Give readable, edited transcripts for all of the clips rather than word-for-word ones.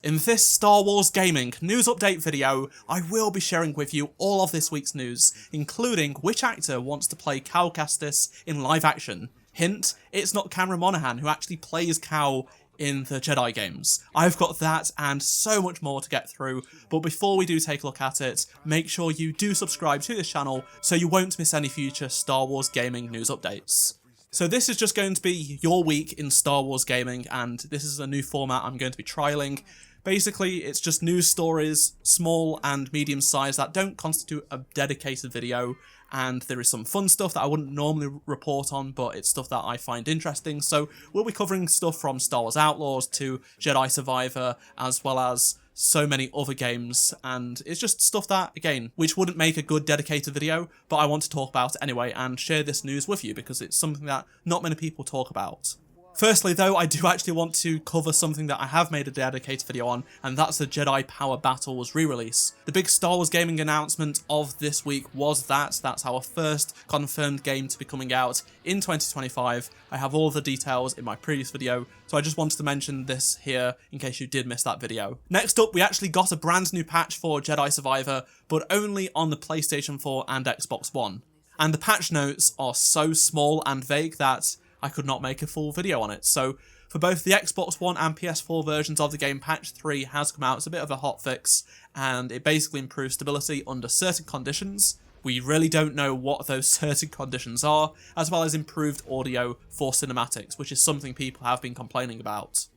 In this Star Wars Gaming news update video, I will be sharing with you all of this week's news, including which actor wants to play Cal Kestis in live action. Hint, it's not Cameron Monaghan who actually plays Cal in the Jedi games. I've got that and so much more to get through, but before we do take a look at it, make sure you do subscribe to this channel so you won't miss any future Star Wars Gaming news updates. So this is just going to be your week in Star Wars Gaming, and this is a new format I'm going to be trialling. Basically, it's just news stories, small and medium size, that don't constitute a dedicated video, and there is some fun stuff that I wouldn't normally report on, but it's stuff that I find interesting. So we'll be covering stuff from Star Wars Outlaws to Jedi Survivor, as well as so many other games, and it's just stuff that, again, which wouldn't make a good dedicated video, but I want to talk about anyway and share this news with you because it's something that not many people talk about. Firstly though, I do actually want to cover something that I have made a dedicated video on, and that's the Jedi Power Battles re-release. The big Star Wars Gaming announcement of this week was that's our first confirmed game to be coming out in 2025. I have all the details in my previous video, so I just wanted to mention this here in case you did miss that video. Next up, we actually got a brand new patch for Jedi Survivor, but only on the PlayStation 4 and Xbox One. And the patch notes are so small and vague that I could not make a full video on it. So for both the Xbox One and PS4 versions of the game, patch 3 has come out. It's a bit of a hotfix, and it basically improves stability under certain conditions. We really don't know what those certain conditions are, as well as improved audio for cinematics, which is something people have been complaining about.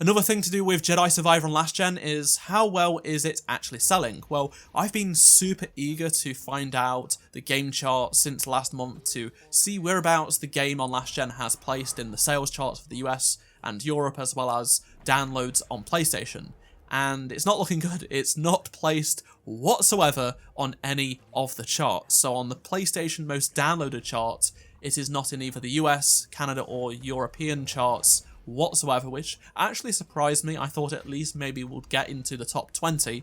Another thing to do with Jedi Survivor on last gen is how well is it actually selling? Well, I've been super eager to find out the game chart since last month to see whereabouts the game on last gen has placed in the sales charts for the US and Europe, as well as downloads on PlayStation. And it's not looking good. It's not placed whatsoever on any of the charts. So on the PlayStation most downloaded chart, it is not in either the US, Canada or European charts whatsoever, which actually surprised me. I thought at least maybe would get into the top 20.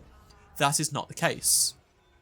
That is not the case.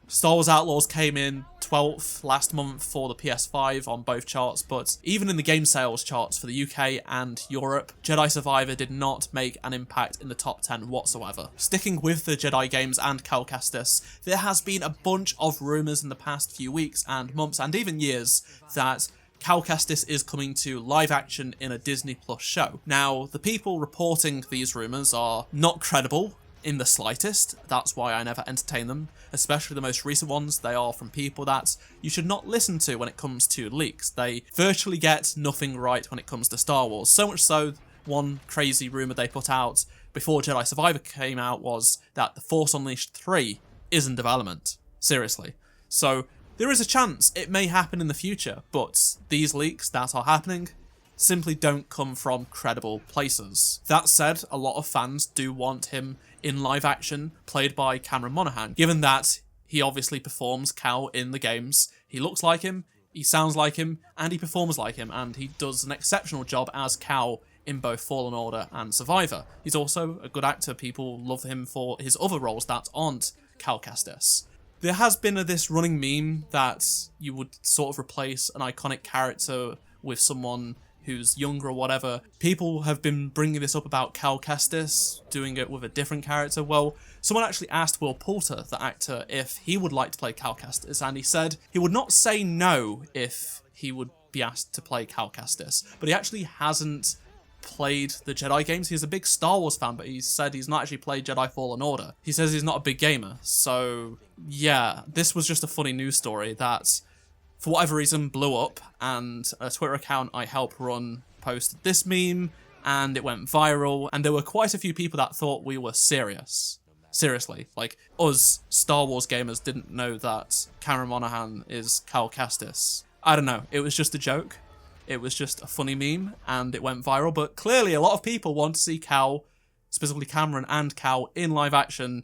Star Wars Outlaws came in 12th last month for the PS5 on both charts, but even in the game sales charts for the UK and Europe, Jedi Survivor did not make an impact in the top 10 whatsoever. Sticking with the Jedi games and Cal Kestis, there has been a bunch of rumours in the past few weeks and months and even years that Cal Kestis is coming to live action in a Disney Plus show. Now, the people reporting these rumours are not credible in the slightest. That's why I never entertain them, especially the most recent ones. They are from people that you should not listen to when it comes to leaks. They virtually get nothing right when it comes to Star Wars. So much so, one crazy rumour they put out before Jedi Survivor came out was that The Force Unleashed 3 is in development. Seriously. So there is a chance it may happen in the future, but these leaks that are happening simply don't come from credible places. That said, a lot of fans do want him in live action, played by Cameron Monaghan, given that he obviously performs Cal in the games. He looks like him, he sounds like him, and he performs like him, and he does an exceptional job as Cal in both Fallen Order and Survivor. He's also a good actor. People love him for his other roles that aren't Cal Kestis. There has been this running meme that you would sort of replace an iconic character with someone who's younger or whatever. People have been bringing this up about Cal Kestis doing it with a different character. Well, someone actually asked Will Poulter, the actor, if he would like to play Cal Kestis, and he said he would not say no if he would be asked to play Cal Kestis, but he actually hasn't played the Jedi games. He's a big Star Wars fan, but he said he's not actually played Jedi Fallen Order. He says he's not a big gamer. So yeah, this was just a funny news story that for whatever reason blew up, and a Twitter account I help run posted this meme and it went viral, and there were quite a few people that thought we were serious. Seriously, like us Star Wars gamers didn't know that Cameron Monaghan is Cal Kestis. I don't know, it was just a joke. It was just a funny meme, and it went viral, but clearly a lot of people want to see Cal, specifically Cameron and Cal, in live action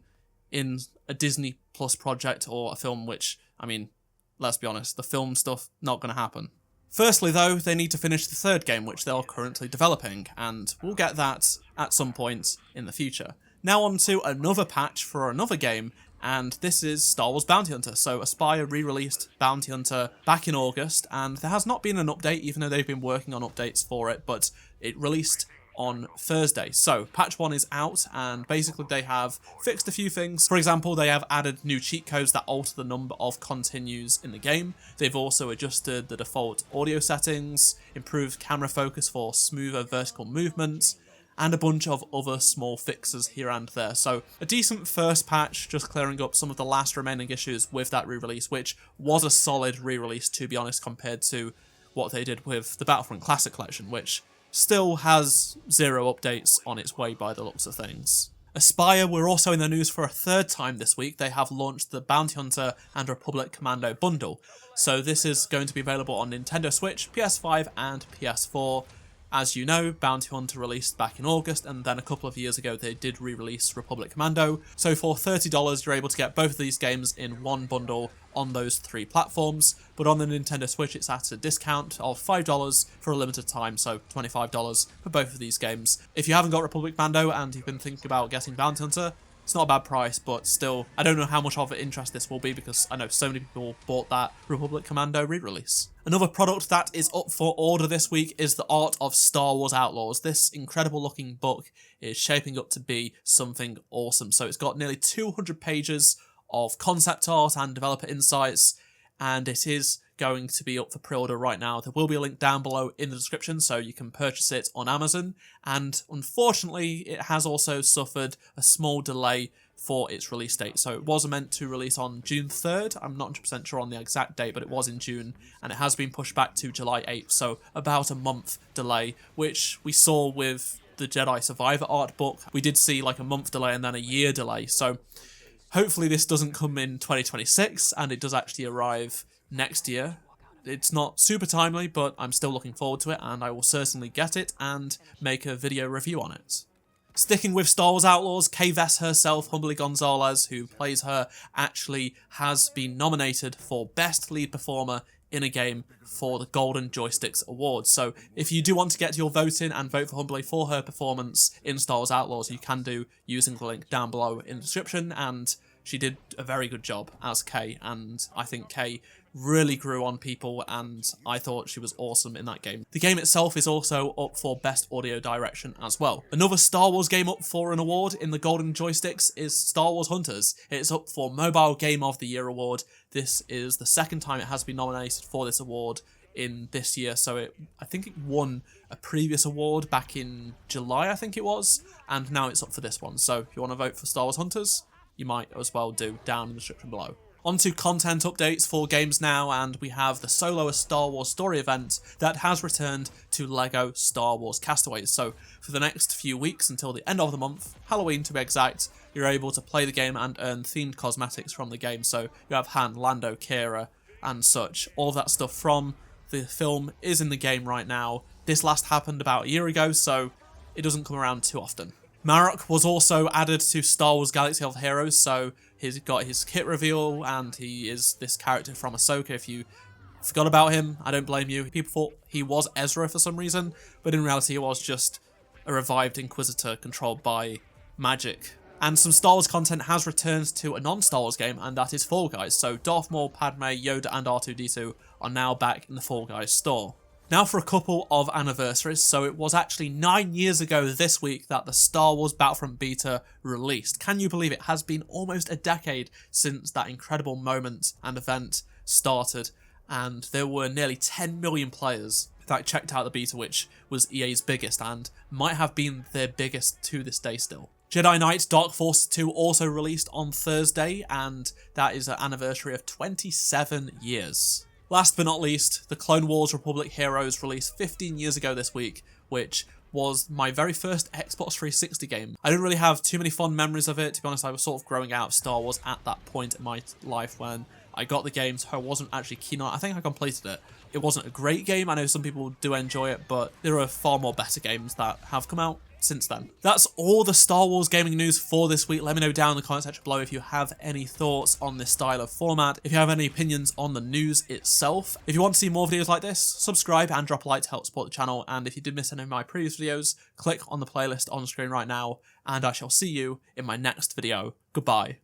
in a Disney Plus project or a film, which, I mean, let's be honest, the film stuff, not going to happen. Firstly though, they need to finish the third game, which they're currently developing, and we'll get that at some point in the future. Now on to another patch for another game, and this is Star Wars Bounty Hunter. So Aspyr re-released Bounty Hunter back in August, and there has not been an update, even though they've been working on updates for it, but it released on Thursday. So patch 1 is out, and basically they have fixed a few things. For example, they have added new cheat codes that alter the number of continues in the game. They've also adjusted the default audio settings, improved camera focus for smoother vertical movement, and a bunch of other small fixes here and there. So a decent first patch, just clearing up some of the last remaining issues with that re-release, which was a solid re-release, to be honest, compared to what they did with the Battlefront Classic Collection, which still has 0 updates on its way by the looks of things. Aspire were also in the news for a third time this week. They have launched the Bounty Hunter and Republic Commando bundle. So this is going to be available on Nintendo Switch, PS5 and PS4. As you know, Bounty Hunter released back in August, and then a couple of years ago they did re-release Republic Commando. So for $30 you're able to get both of these games in one bundle on those 3 platforms, but on the Nintendo Switch it's at a discount of $5 for a limited time, so $25 for both of these games. If you haven't got Republic Commando and you've been thinking about getting Bounty Hunter, it's not a bad price, but still, I don't know how much of an interest this will be because I know so many people bought that Republic Commando re-release. Another product that is up for order this week is The Art of Star Wars Outlaws. This incredible looking book is shaping up to be something awesome. So it's got nearly 200 pages of concept art and developer insights, and it is going to be up for pre-order right now. There will be a link down below in the description so you can purchase it on Amazon, and unfortunately it has also suffered a small delay for its release date. So it was meant to release on June 3rd, I'm not 100% sure on the exact date, but it was in June, and it has been pushed back to July 8th, so about a month delay, which we saw with the Jedi Survivor art book. We did see like a month delay and then a year delay, so hopefully this doesn't come in 2026 and it does actually arrive next year. It's not super timely, but I'm still looking forward to it, and I will certainly get it and make a video review on it. Sticking with Star Wars Outlaws, Kay Vess herself, Humbley Gonzalez, who plays her, actually has been nominated for Best Lead Performer in a game for the Golden Joysticks Awards. So if you do want to get your vote in and vote for Humbley for her performance in Star Wars Outlaws, you can do using the link down below in the description, and she did a very good job as Kay, and I think Kay really grew on people, and I thought she was awesome in that game. The game itself is also up for Best Audio Direction as well. Another Star Wars game up for an award in the Golden Joysticks is Star Wars Hunters. It's up for Mobile Game of the Year award. This is the second time it has been nominated for this award in this year, so I think it won a previous award back in July, I think it was, and now it's up for this one. So if you want to vote for Star Wars Hunters, you might as well do down in the description below. On to content updates for games now, and we have the Solo a Star Wars Story event that has returned to LEGO Star Wars Castaways. So for the next few weeks until the end of the month, Halloween to be exact, you're able to play the game and earn themed cosmetics from the game. So you have Han, Lando, Kira and such. All of that stuff from the film is in the game right now. This last happened about a year ago, so it doesn't come around too often. Marok was also added to Star Wars Galaxy of Heroes, so he's got his kit reveal, and he is this character from Ahsoka. If you forgot about him, I don't blame you. People thought he was Ezra for some reason, but in reality he was just a revived Inquisitor controlled by magic. And some Star Wars content has returned to a non-Star Wars game, and that is Fall Guys. So Darth Maul, Padme, Yoda and R2-D2 are now back in the Fall Guys store. Now for a couple of anniversaries. So it was actually 9 years ago this week that the Star Wars Battlefront beta released. Can you believe it has been almost a decade since that incredible moment and event started, and there were nearly 10 million players that checked out the beta, which was EA's biggest and might have been their biggest to this day still. Jedi Knight Dark Forces 2 also released on Thursday, and that is an anniversary of 27 years. Last but not least, the Clone Wars Republic Heroes released 15 years ago this week, which was my very first Xbox 360 game. I didn't really have too many fond memories of it. To be honest, I was sort of growing out of Star Wars at that point in my life when I got the game, so I wasn't actually keen on it. I think I completed it. It wasn't a great game. I know some people do enjoy it, but there are far more better games that have come out since then. That's all the Star Wars gaming news for this week. Let me know down in the comment section below if you have any thoughts on this style of format, if you have any opinions on the news itself. If you want to see more videos like this, subscribe and drop a like to help support the channel, and if you did miss any of my previous videos, click on the playlist on screen right now, and I shall see you in my next video. Goodbye.